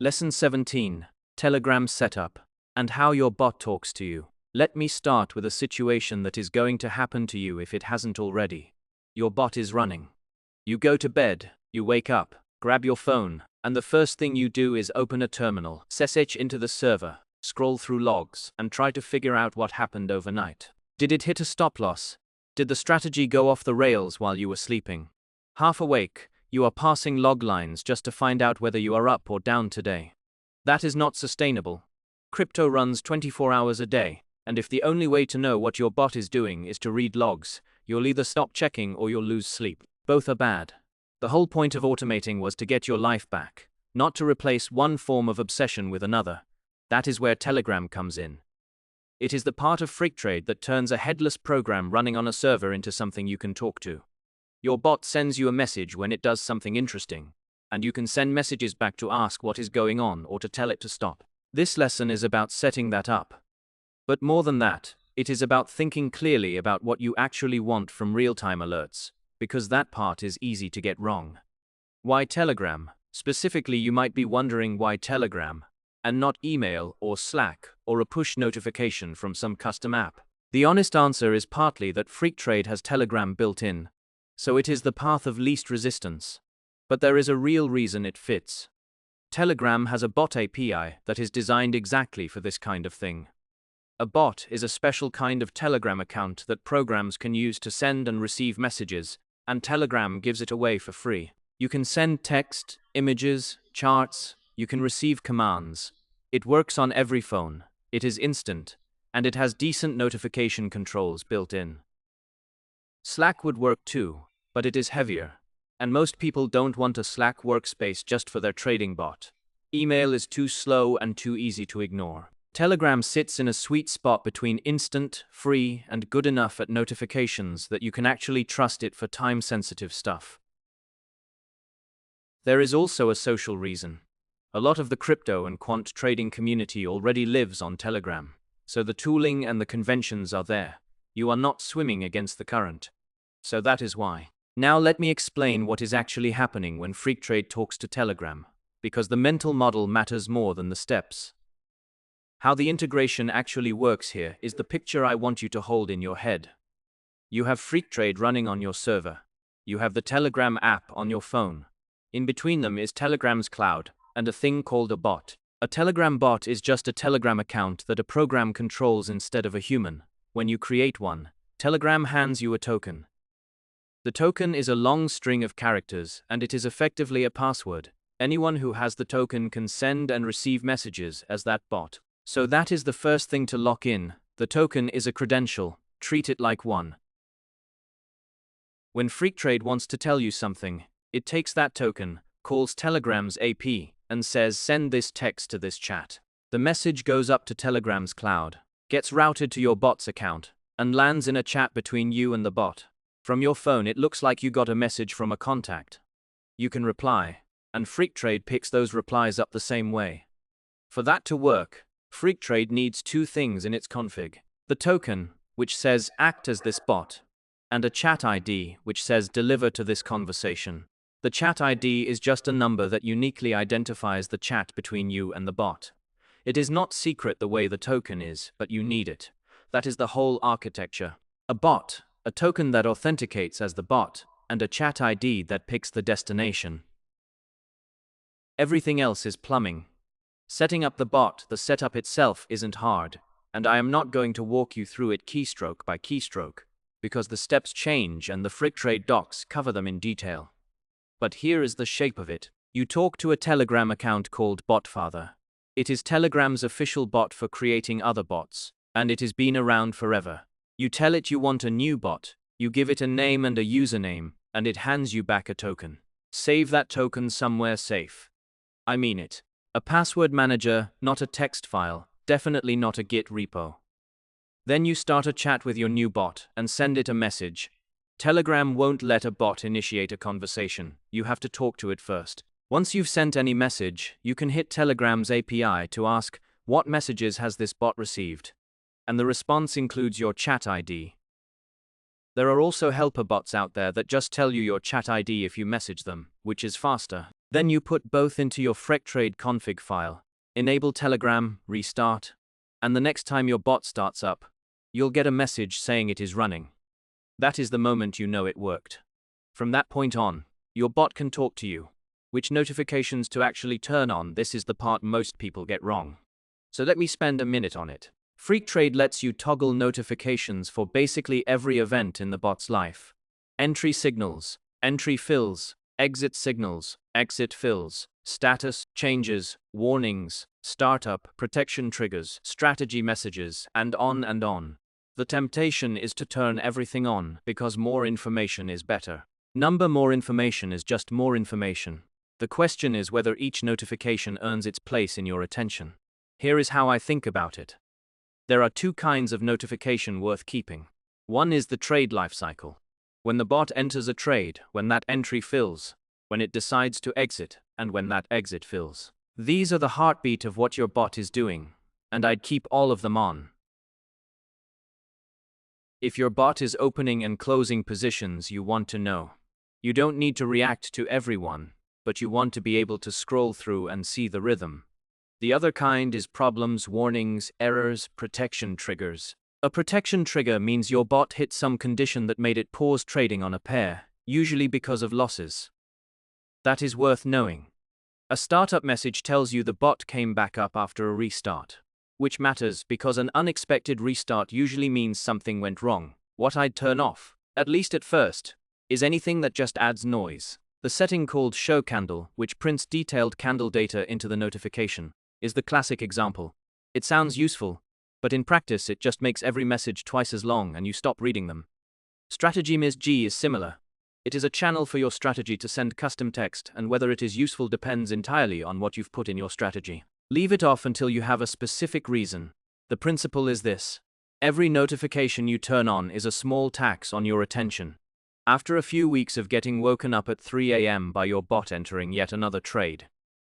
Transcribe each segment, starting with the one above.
Lesson 17. Telegram Setup and how your bot talks to you. Let me start with a situation that is going to happen to you if it hasn't already. Your bot is running. You go to bed, you wake up, grab your phone, and the first thing you do is open a terminal, SSH into the server, scroll through logs, and try to figure out what happened overnight. Did it hit a stop loss? Did the strategy go off the rails while you were sleeping? Half awake, you are parsing log lines just to find out whether you are up or down today. That is not sustainable. Crypto runs 24 hours a day, and if the only way to know what your bot is doing is to read logs, you'll either stop checking or you'll lose sleep. Both are bad. The whole point of automating was to get your life back, not to replace one form of obsession with another. That is where Telegram comes in. It is the part of Freqtrade that turns a headless program running on a server into something you can talk to. Your bot sends you a message when it does something interesting, and you can send messages back to ask what is going on or to tell it to stop. This lesson is about setting that up. But more than that, it is about thinking clearly about what you actually want from real-time alerts, because that part is easy to get wrong. Why Telegram? Specifically, you might be wondering why Telegram, and not email or Slack or a push notification from some custom app. The honest answer is partly that Freqtrade has Telegram built in, so it is the path of least resistance. But there is a real reason it fits. Telegram has a bot API that is designed exactly for this kind of thing. A bot is a special kind of Telegram account that programs can use to send and receive messages, and Telegram gives it away for free. You can send text, images, charts, you can receive commands. It works on every phone, it is instant, and it has decent notification controls built in. Slack would work too, but it is heavier, and most people don't want a Slack workspace just for their trading bot. Email is too slow and too easy to ignore. Telegram sits in a sweet spot between instant, free, and good enough at notifications that you can actually trust it for time-sensitive stuff. There is also a social reason. A lot of the crypto and quant trading community already lives on Telegram, so the tooling and the conventions are there. You are not swimming against the current. So that is why. Now let me explain what is actually happening when Freqtrade talks to Telegram, because the mental model matters more than the steps. How the integration actually works here is the picture I want you to hold in your head. You have Freqtrade running on your server. You have the Telegram app on your phone. In between them is Telegram's cloud, and a thing called a bot. A Telegram bot is just a Telegram account that a program controls instead of a human. When you create one, Telegram hands you a token. The token is a long string of characters, and it is effectively a password. Anyone who has the token can send and receive messages as that bot. So that is the first thing to lock in. The token is a credential. Treat it like one. When Freqtrade wants to tell you something, it takes that token, calls Telegram's AP, and says send this text to this chat. The message goes up to Telegram's cloud, gets routed to your bot's account, and lands in a chat between you and the bot. From your phone it looks like you got a message from a contact. You can reply, and Freqtrade picks those replies up the same way. For that to work, Freqtrade needs two things in its config. The token, which says act as this bot, and a chat ID, which says deliver to this conversation. The chat ID is just a number that uniquely identifies the chat between you and the bot. It is not secret the way the token is, but you need it. That is the whole architecture. A bot, a token that authenticates as the bot, and a chat ID that picks the destination. Everything else is plumbing. Setting up the bot, the setup itself isn't hard, and I am not going to walk you through it keystroke by keystroke, because the steps change and the Freqtrade docs cover them in detail. But here is the shape of it. You talk to a Telegram account called Botfather. It is Telegram's official bot for creating other bots, and it has been around forever. You tell it you want a new bot, you give it a name and a username, and it hands you back a token. Save that token somewhere safe. I mean it. A password manager, not a text file, definitely not a Git repo. Then you start a chat with your new bot and send it a message. Telegram won't let a bot initiate a conversation. You have to talk to it first. Once you've sent any message, you can hit Telegram's API to ask, what messages has this bot received? And the response includes your chat ID. There are also helper bots out there that just tell you your chat ID if you message them, which is faster. Then you put both into your Freqtrade config file, enable Telegram, restart, and the next time your bot starts up, you'll get a message saying it is running. That is the moment you know it worked. From that point on, your bot can talk to you. Which notifications to actually turn on, this is the part most people get wrong. So let me spend a minute on it. Freqtrade lets you toggle notifications for basically every event in the bot's life. Entry signals, entry fills, exit signals, exit fills, status changes, warnings, startup, protection triggers, strategy messages, and on and on. The temptation is to turn everything on because more information is better. More information is just more information. The question is whether each notification earns its place in your attention. Here is how I think about it. There are two kinds of notification worth keeping. One is the trade lifecycle. When the bot enters a trade, when that entry fills, when it decides to exit, and when that exit fills. These are the heartbeat of what your bot is doing, and I'd keep all of them on. If your bot is opening and closing positions, you want to know. You don't need to react to everyone, but you want to be able to scroll through and see the rhythm. The other kind is problems, warnings, errors, protection triggers. A protection trigger means your bot hit some condition that made it pause trading on a pair, usually because of losses. That is worth knowing. A startup message tells you the bot came back up after a restart. Which matters because an unexpected restart usually means something went wrong. What I'd turn off, at least at first, is anything that just adds noise. The setting called Show Candle, which prints detailed candle data into the notification, is the classic example. It sounds useful, but in practice it just makes every message twice as long and you stop reading them. Strategy Ms. G is similar. It is a channel for your strategy to send custom text, and whether it is useful depends entirely on what you've put in your strategy. Leave it off until you have a specific reason. The principle is this. Every notification you turn on is a small tax on your attention. After a few weeks of getting woken up at 3 a.m. by your bot entering yet another trade,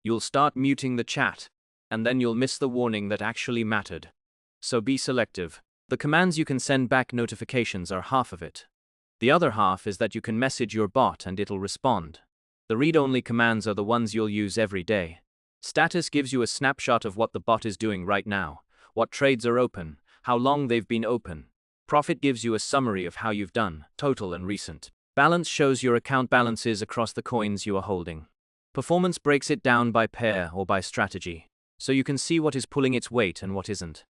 you'll start muting the chat, and then you'll miss the warning that actually mattered. So be selective. The commands you can send back notifications are half of it. The other half is that you can message your bot and it'll respond. The read-only commands are the ones you'll use every day. Status gives you a snapshot of what the bot is doing right now, what trades are open, how long they've been open. Profit gives you a summary of how you've done, total and recent. Balance shows your account balances across the coins you are holding. Performance breaks it down by pair or by strategy, so you can see what is pulling its weight and what isn't.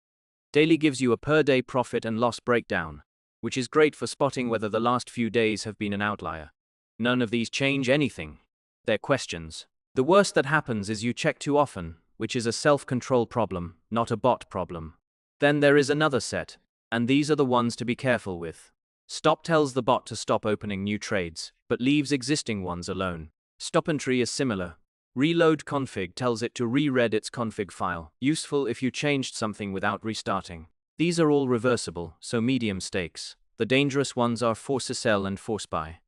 Daily gives you a per-day profit and loss breakdown, which is great for spotting whether the last few days have been an outlier. None of these change anything. They're questions. The worst that happens is you check too often, which is a self-control problem, not a bot problem. Then there is another set, and these are the ones to be careful with. Stop tells the bot to stop opening new trades, but leaves existing ones alone. Stop entry is similar. Reload config tells it to re-read its config file, useful if you changed something without restarting. These are all reversible, so medium stakes. The dangerous ones are force sell and force buy.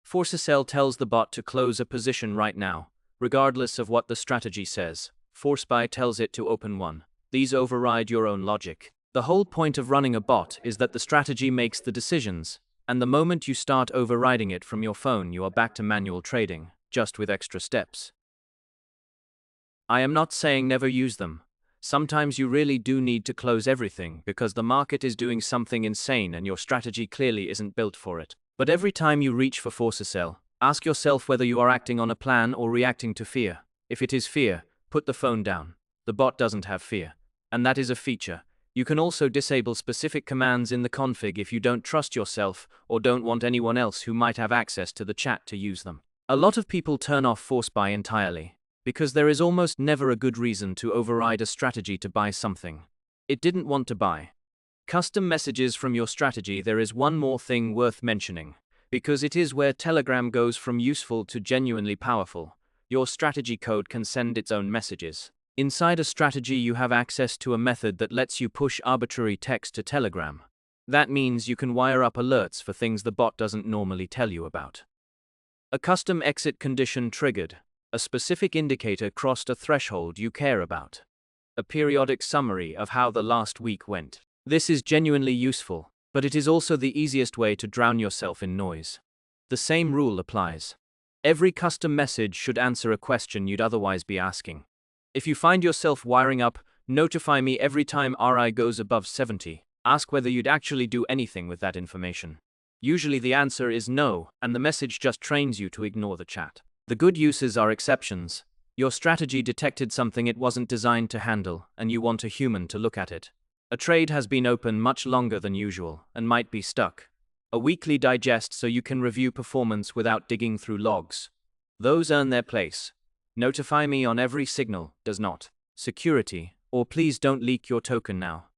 Force sell tells the bot to close a position right now, regardless of what the strategy says. Force buy tells it to open one. These override your own logic. The whole point of running a bot is that the strategy makes the decisions, and the moment you start overriding it from your phone, you are back to manual trading, just with extra steps. I am not saying never use them. Sometimes you really do need to close everything because the market is doing something insane and your strategy clearly isn't built for it. But every time you reach for force sell, ask yourself whether you are acting on a plan or reacting to fear. If it is fear, put the phone down. The bot doesn't have fear, and that is a feature. You can also disable specific commands in the config if you don't trust yourself or don't want anyone else who might have access to the chat to use them. A lot of people turn off force buy entirely, because there is almost never a good reason to override a strategy to buy something it didn't want to buy. Custom messages from your strategy. There is one more thing worth mentioning, because it is where Telegram goes from useful to genuinely powerful. Your strategy code can send its own messages. Inside a strategy, you have access to a method that lets you push arbitrary text to Telegram. That means you can wire up alerts for things the bot doesn't normally tell you about. A custom exit condition triggered. A specific indicator crossed a threshold you care about. A periodic summary of how the last week went. This is genuinely useful, but it is also the easiest way to drown yourself in noise. The same rule applies. Every custom message should answer a question you'd otherwise be asking. If you find yourself wiring up, "Notify me every time RI goes above 70, ask whether you'd actually do anything with that information. Usually the answer is no, and the message just trains you to ignore the chat. The good uses are exceptions. Your strategy detected something it wasn't designed to handle, and you want a human to look at it. A trade has been open much longer than usual, and might be stuck. A weekly digest so you can review performance without digging through logs. Those earn their place. Notify me on every signal does not. Security, or please don't leak your token now.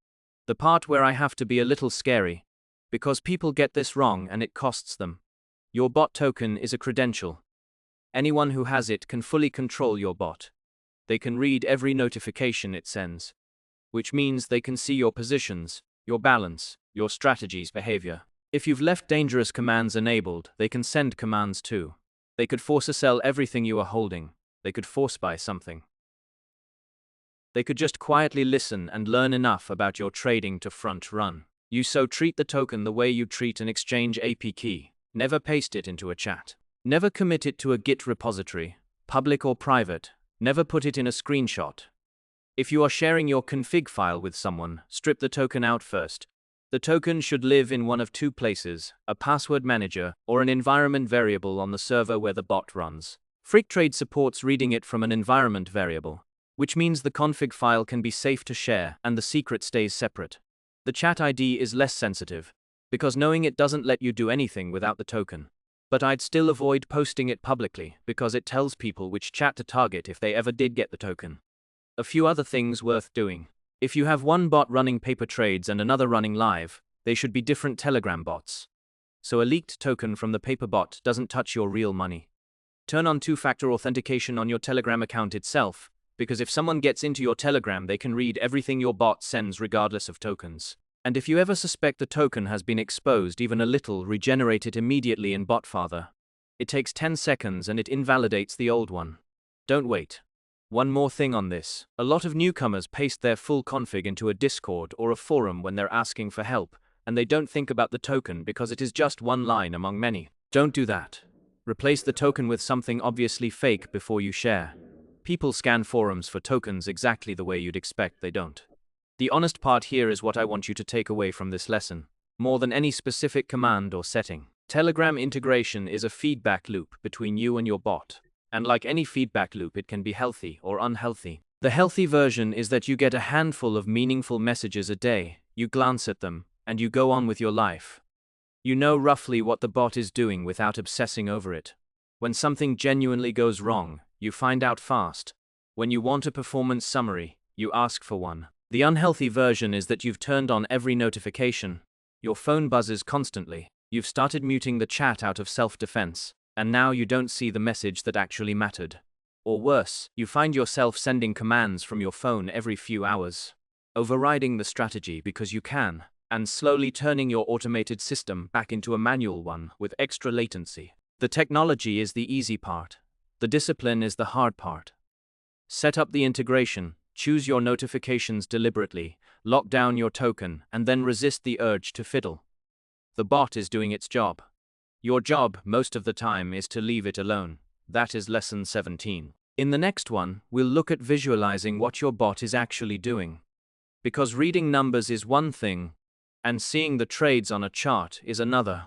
The part where I have to be a little scary, because people get this wrong and it costs them. Your bot token is a credential. Anyone who has it can fully control your bot. They can read every notification it sends, which means they can see your positions, your balance, your strategy's behavior. If you've left dangerous commands enabled, they can send commands too. They could force a sell everything you are holding. They could force buy something. They could just quietly listen and learn enough about your trading to front run. You so treat the token the way you treat an exchange AP key. Never paste it into a chat. Never commit it to a Git repository, public or private. Never put it in a screenshot. If you are sharing your config file with someone, strip the token out first. The token should live in one of two places, a password manager or an environment variable on the server where the bot runs. Freqtrade supports reading it from an environment variable, which means the config file can be safe to share and the secret stays separate. The chat ID is less sensitive, because knowing it doesn't let you do anything without the token. But I'd still avoid posting it publicly because it tells people which chat to target if they ever did get the token. A few other things worth doing. If you have one bot running paper trades and another running live, they should be different Telegram bots. So a leaked token from the paper bot doesn't touch your real money. Turn on two-factor authentication on your Telegram account itself, because if someone gets into your Telegram, they can read everything your bot sends regardless of tokens. And if you ever suspect the token has been exposed even a little, regenerate it immediately in Botfather. It takes 10 seconds and it invalidates the old one. Don't wait. One more thing on this. A lot of newcomers paste their full config into a Discord or a forum when they're asking for help, and they don't think about the token because it is just one line among many. Don't do that. Replace the token with something obviously fake before you share. People scan forums for tokens exactly the way you'd expect they don't. The honest part here is what I want you to take away from this lesson, more than any specific command or setting. Telegram integration is a feedback loop between you and your bot. And like any feedback loop, it can be healthy or unhealthy. The healthy version is that you get a handful of meaningful messages a day, you glance at them, and you go on with your life. You know roughly what the bot is doing without obsessing over it. When something genuinely goes wrong, you find out fast. When you want a performance summary, you ask for one. The unhealthy version is that you've turned on every notification. Your phone buzzes constantly. You've started muting the chat out of self-defense. And now you don't see the message that actually mattered. Or worse, you find yourself sending commands from your phone every few hours, overriding the strategy because you can, and slowly turning your automated system back into a manual one with extra latency. The technology is the easy part. The discipline is the hard part. Set up the integration, choose your notifications deliberately, lock down your token, and then resist the urge to fiddle. The bot is doing its job. Your job, most of the time, is to leave it alone. That is lesson 17. In the next one, we'll look at visualizing what your bot is actually doing. Because reading numbers is one thing, and seeing the trades on a chart is another.